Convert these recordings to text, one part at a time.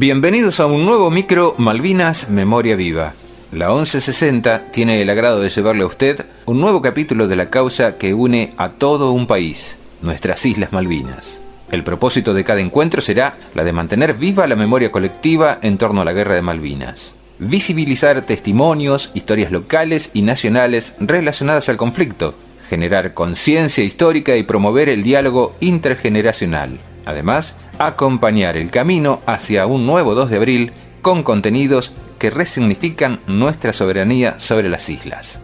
Bienvenidos a un nuevo micro Malvinas Memoria Viva. La 1160 tiene el agrado de llevarle a usted un nuevo capítulo de la causa que une a todo un país, nuestras Islas Malvinas. El propósito de cada encuentro será la de mantener viva la memoria colectiva en torno a la Guerra de Malvinas. Visibilizar testimonios, historias locales y nacionales relacionadas al conflicto, generar conciencia histórica y promover el diálogo intergeneracional. Además, acompañar el camino hacia un nuevo 2 de abril con contenidos que resignifican nuestra soberanía sobre las islas.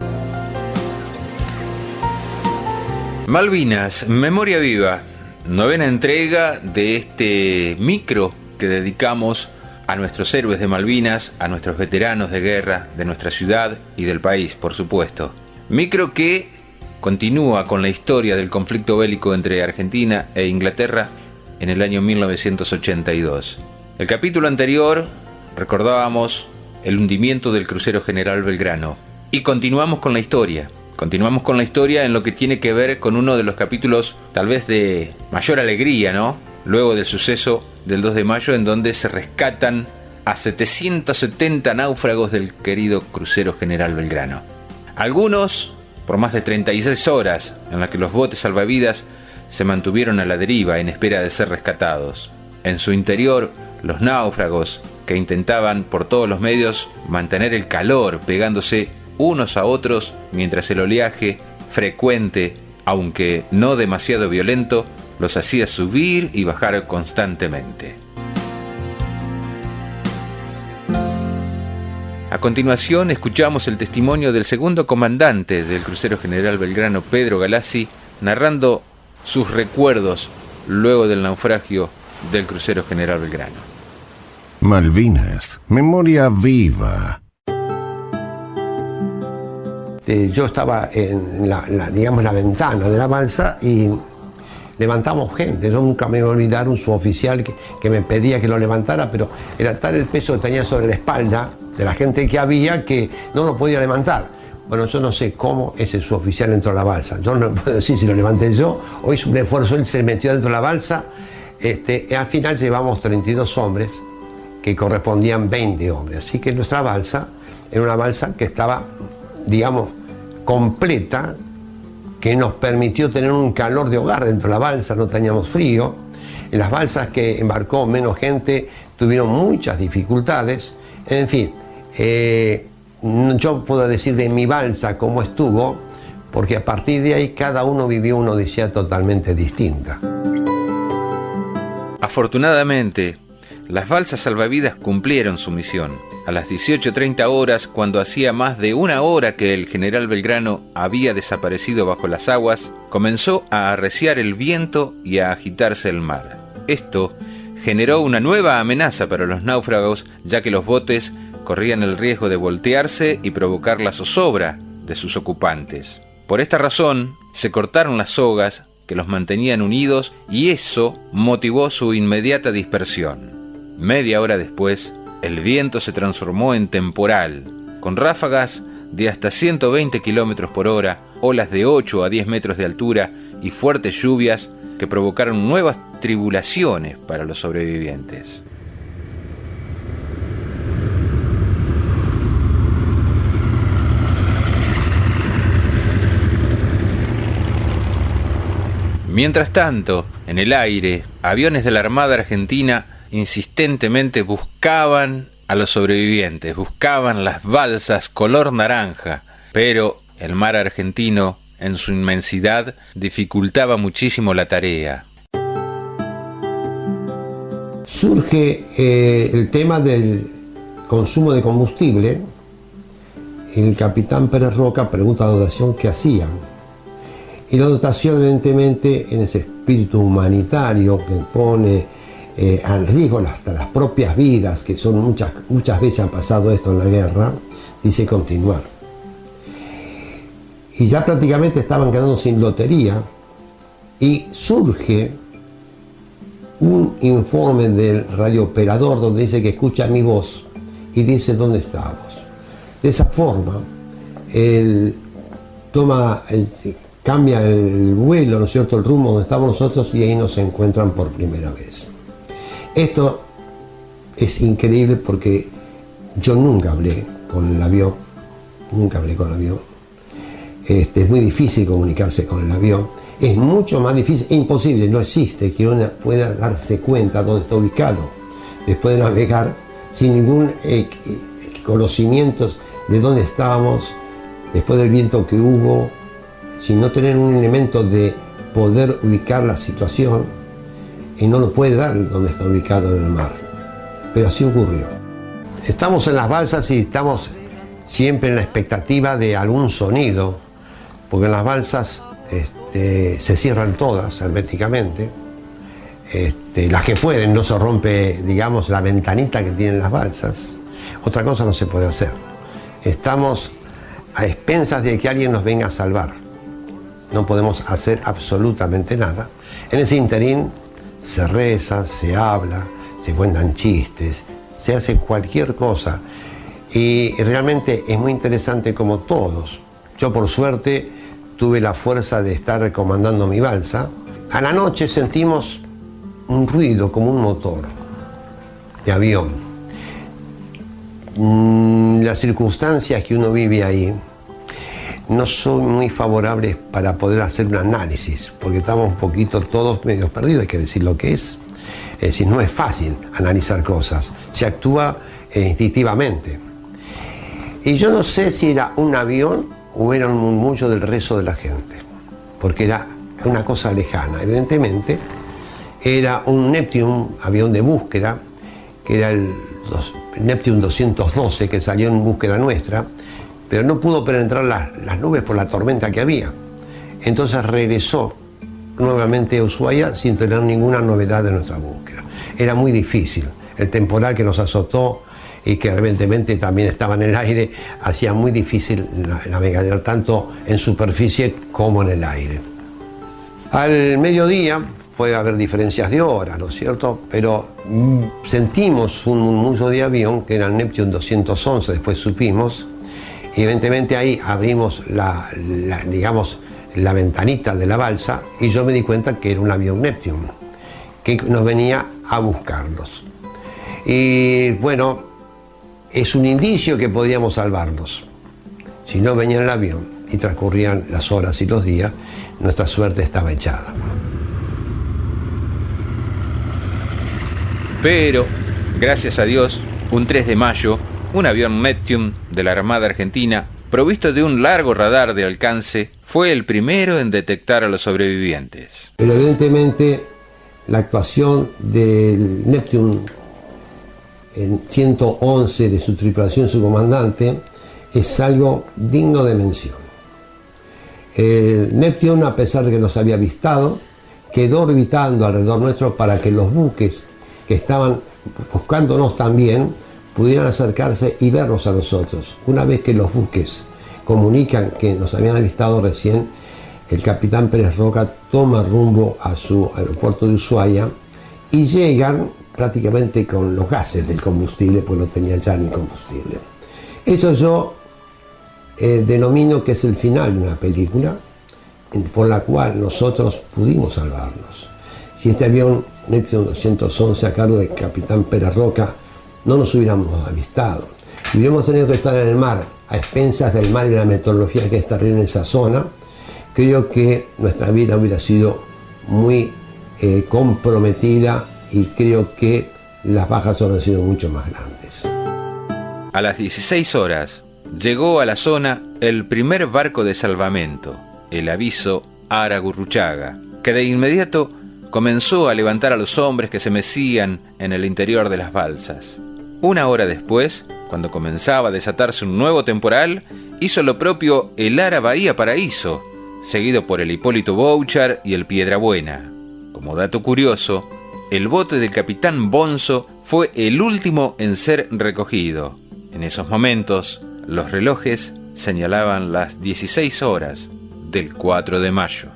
Malvinas, Memoria Viva, novena entrega de este micro que dedicamos a nuestros héroes de Malvinas, a nuestros veteranos de guerra, de nuestra ciudad y del país, por supuesto. Micro que continúa con la historia del conflicto bélico entre Argentina e Inglaterra en el año 1982. El capítulo anterior recordábamos el hundimiento del crucero General Belgrano y continuamos con la historia en lo que tiene que ver con uno de los capítulos tal vez de mayor alegría, ¿no? Luego del suceso del 2 de mayo, en donde se rescatan a 770 náufragos del querido crucero General Belgrano. Algunos por más de 36 horas en las que los botes salvavidas se mantuvieron a la deriva en espera de ser rescatados. En su interior, los náufragos que intentaban por todos los medios mantener el calor pegándose unos a otros mientras el oleaje, frecuente, aunque no demasiado violento, los hacía subir y bajar constantemente. A continuación escuchamos el testimonio del segundo comandante del crucero General Belgrano, Pedro Galassi, narrando sus recuerdos luego del naufragio del crucero General Belgrano. Malvinas, Memoria Viva. Yo estaba en la ventana de la balsa y levantamos gente. Yo nunca me voy a olvidar un suboficial que me pedía que lo levantara, pero era tal el peso que tenía sobre la espalda de la gente que había que no lo podía levantar. Bueno, yo no sé cómo ese suboficial entró a la balsa. Yo no puedo decir si lo levanté yo o hice un esfuerzo, él se metió dentro de la balsa. Y al final llevamos 32 hombres que correspondían 20 hombres. Así que nuestra balsa era una balsa que estaba, digamos, completa, que nos permitió tener un calor de hogar dentro de la balsa, no teníamos frío. En las balsas que embarcó menos gente tuvieron muchas dificultades. En fin, yo puedo decir de mi balsa cómo estuvo, porque a partir de ahí cada uno vivió una odisea totalmente distinta. Afortunadamente, las balsas salvavidas cumplieron su misión. A las 18:30 horas, cuando hacía más de una hora que el General Belgrano había desaparecido bajo las aguas, comenzó a arreciar el viento y a agitarse el mar. Esto generó una nueva amenaza para los náufragos, ya que los botes corrían el riesgo de voltearse y provocar la zozobra de sus ocupantes. Por esta razón, se cortaron las sogas que los mantenían unidos y eso motivó su inmediata dispersión. Media hora después, el viento se transformó en temporal, con ráfagas de hasta 120 km por hora, olas de 8 a 10 metros de altura y fuertes lluvias que provocaron nuevas tribulaciones para los sobrevivientes. Mientras tanto, en el aire, aviones de la Armada Argentina insistentemente buscaban a los sobrevivientes, buscaban las balsas color naranja, pero el mar argentino, en su inmensidad, dificultaba muchísimo la tarea. Surge el tema del consumo de combustible. El capitán Pérez Roca pregunta a la dotación qué hacían. Y la dotación, evidentemente, en ese espíritu humanitario que pone al riesgo hasta las propias vidas, que son muchas veces ha pasado esto en la guerra, dice continuar. Y ya prácticamente estaban quedando sin lotería y surge un informe del radiooperador donde dice que escucha mi voz y dice dónde estamos. De esa forma, él cambia el vuelo, ¿no es cierto?, el rumbo donde estamos nosotros y ahí nos encuentran por primera vez. Esto es increíble porque yo nunca hablé con el avión, es muy difícil comunicarse con el avión, es mucho más difícil, imposible, no existe que uno pueda darse cuenta dónde está ubicado después de navegar sin ningún conocimiento de dónde estábamos, después del viento que hubo, sin no tener un elemento de poder ubicar la situación, y no lo puede dar donde está ubicado en el mar. Pero así ocurrió. Estamos en las balsas y estamos siempre en la expectativa de algún sonido, porque en las balsas se cierran todas herméticamente. Las que pueden, no se rompe, digamos, la ventanita que tienen las balsas. Otra cosa no se puede hacer. Estamos a expensas de que alguien nos venga a salvar. No podemos hacer absolutamente nada. En ese interín se reza, se habla, se cuentan chistes, se hace cualquier cosa. Y realmente es muy interesante como todos. Yo por suerte tuve la fuerza de estar comandando mi balsa. A la noche sentimos un ruido como un motor de avión. Las circunstancias que uno vive ahí no son muy favorables para poder hacer un análisis, porque estamos un poquito todos medio perdidos, hay que decir lo que es. Es decir, no es fácil analizar cosas, se actúa instintivamente. Y yo no sé si era un avión o era un murmullo del rezo de la gente, porque era una cosa lejana. Evidentemente era un Neptune, avión de búsqueda, que era el Neptune 212, que salió en búsqueda nuestra, pero no pudo penetrar las nubes por la tormenta que había. Entonces regresó nuevamente a Ushuaia sin tener ninguna novedad de nuestra búsqueda. Era muy difícil. El temporal que nos azotó y que evidentemente también estaba en el aire hacía muy difícil navegar tanto en superficie como en el aire. Al mediodía puede haber diferencias de horas, ¿no es cierto? Pero sentimos un murmullo de avión que era el Neptune 211, después supimos, y evidentemente ahí abrimos digamos, la ventanita de la balsa y yo me di cuenta que era un avión Neptune que nos venía a buscarnos. Y bueno, es un indicio que podríamos salvarnos. Si no venía el avión y transcurrían las horas y los días, nuestra suerte estaba echada. Pero, gracias a Dios, un 3 de mayo, un avión Neptune de la Armada Argentina, provisto de un largo radar de alcance, fue el primero en detectar a los sobrevivientes. Pero evidentemente la actuación del Neptune en 111 de su tripulación, su comandante, es algo digno de mención. El Neptune, a pesar de que nos había avistado, quedó orbitando alrededor nuestro para que los buques que estaban buscándonos también pudieran acercarse y vernos a nosotros. Una vez que los buques comunican que nos habían avistado recién, el capitán Pérez Roca toma rumbo a su aeropuerto de Ushuaia y llegan prácticamente con los gases del combustible, pues no tenían ya ni combustible. Esto yo denomino que es el final de una película por la cual nosotros pudimos salvarnos. Si este avión Neptune 211 a cargo del capitán Pérez Roca no nos hubiéramos avistado, y hubiéramos tenido que estar en el mar, a expensas del mar y la meteorología que es terrible en esa zona, creo que nuestra vida hubiera sido muy comprometida y creo que las bajas habrían sido mucho más grandes. A las 16 horas llegó a la zona el primer barco de salvamento, el aviso Ara Gurruchaga, que de inmediato comenzó a levantar a los hombres que se mecían en el interior de las balsas. Una hora después, cuando comenzaba a desatarse un nuevo temporal, hizo lo propio el Ara Bahía Paraíso, seguido por el Hipólito Bouchard y el Piedrabuena. Como dato curioso, el bote del capitán Bonzo fue el último en ser recogido. En esos momentos, los relojes señalaban las 16 horas del 4 de mayo.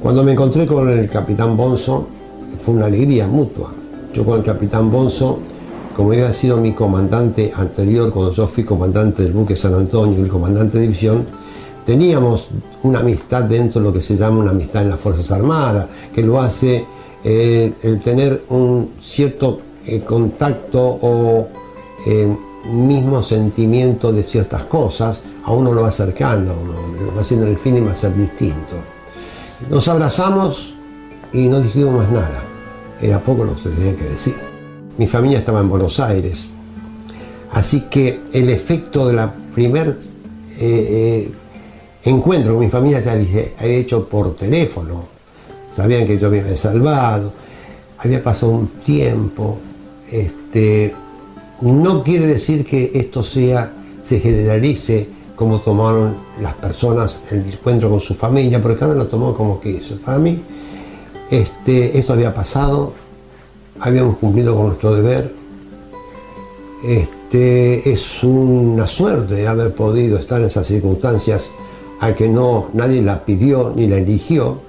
Cuando me encontré con el capitán Bonzo, fue una alegría mutua. Yo con el capitán Bonzo, como había sido mi comandante anterior, cuando yo fui comandante del buque San Antonio y el comandante de división, teníamos una amistad dentro de lo que se llama una amistad en las Fuerzas Armadas, que lo hace el tener un cierto contacto o mismo sentimiento de ciertas cosas, a uno lo va acercando, lo va haciendo el feeling va a ser distinto. Nos abrazamos y no dijimos más nada, era poco lo que se tenía que decir. Mi familia estaba en Buenos Aires, así que el efecto de la primer encuentro con mi familia ya había hecho por teléfono, sabían que yo me había salvado, había pasado un tiempo, no quiere decir que esto se generalice como tomaron las personas el encuentro con su familia, porque cada uno lo tomó como quiso. Para mí, esto había pasado, habíamos cumplido con nuestro deber. Es una suerte haber podido estar en esas circunstancias a que nadie la pidió ni la eligió,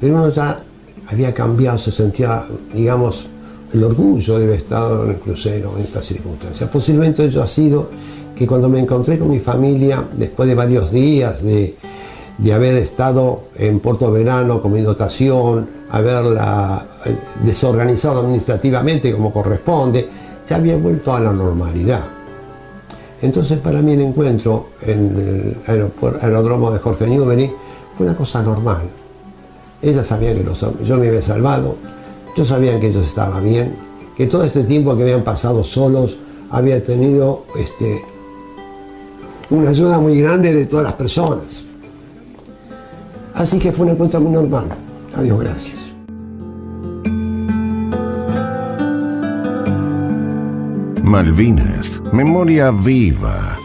pero uno ya había cambiado, se sentía, digamos, el orgullo de haber estado en el crucero en estas circunstancias. Posiblemente ello ha sido que cuando me encontré con mi familia, después de varios días de haber estado en Puerto Verano con mi dotación, haberla desorganizado administrativamente como corresponde, ya había vuelto a la normalidad. Entonces para mí el encuentro en el aeródromo de Jorge Newbery fue una cosa normal. Ellas sabían que yo me había salvado, yo sabía que ellos estaban bien, que todo este tiempo que habían pasado solos había tenido una ayuda muy grande de todas las personas. Así que fue un encuentro muy normal. Adiós, gracias. Malvinas, memoria viva.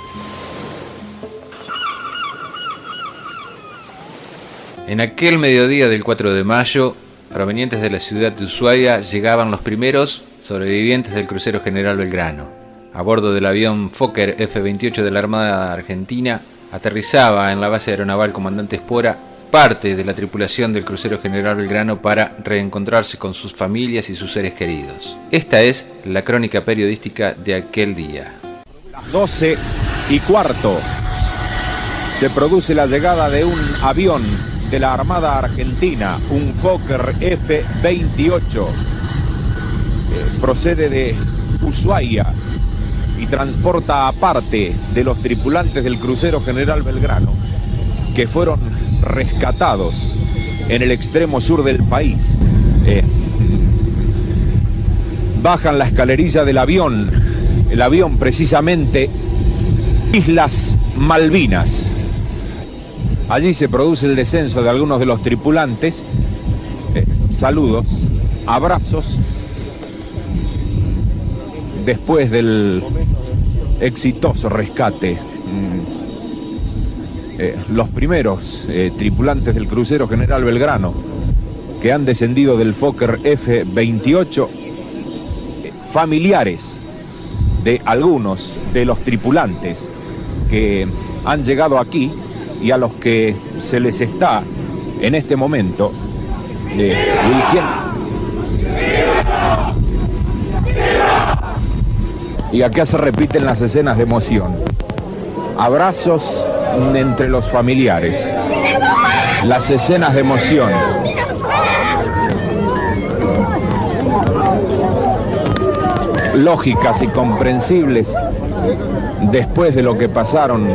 En aquel mediodía del 4 de mayo, provenientes de la ciudad de Ushuaia, llegaban los primeros sobrevivientes del crucero General Belgrano. A bordo del avión Fokker F-28 de la Armada Argentina, aterrizaba en la base aeronaval Comandante Espora parte de la tripulación del crucero General Belgrano para reencontrarse con sus familias y sus seres queridos. Esta es la crónica periodística de aquel día. Las 12:15 se produce la llegada de un avión de la Armada Argentina, un Fokker F-28. Procede de Ushuaia y transporta a parte de los tripulantes del crucero General Belgrano, que fueron rescatados en el extremo sur del país. Bajan la escalerilla del avión, el avión precisamente Islas Malvinas. Allí se produce el descenso de algunos de los tripulantes. Saludos, abrazos, después del exitoso rescate. Los primeros tripulantes del crucero General Belgrano que han descendido del Fokker F-28, familiares de algunos de los tripulantes que han llegado aquí y a los que se les está en este momento dirigiendo. Y acá se repiten las escenas de emoción. Abrazos entre los familiares, las escenas de emoción. Lógicas y comprensibles después de lo que pasaron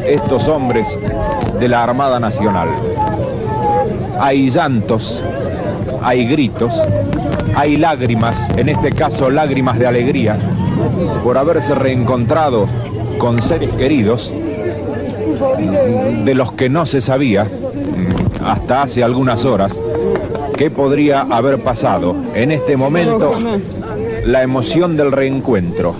estos hombres de la Armada Nacional. Hay llantos, hay gritos, hay lágrimas, en este caso lágrimas de alegría, por haberse reencontrado con seres queridos de los que no se sabía hasta hace algunas horas qué podría haber pasado. En este momento, la emoción del reencuentro.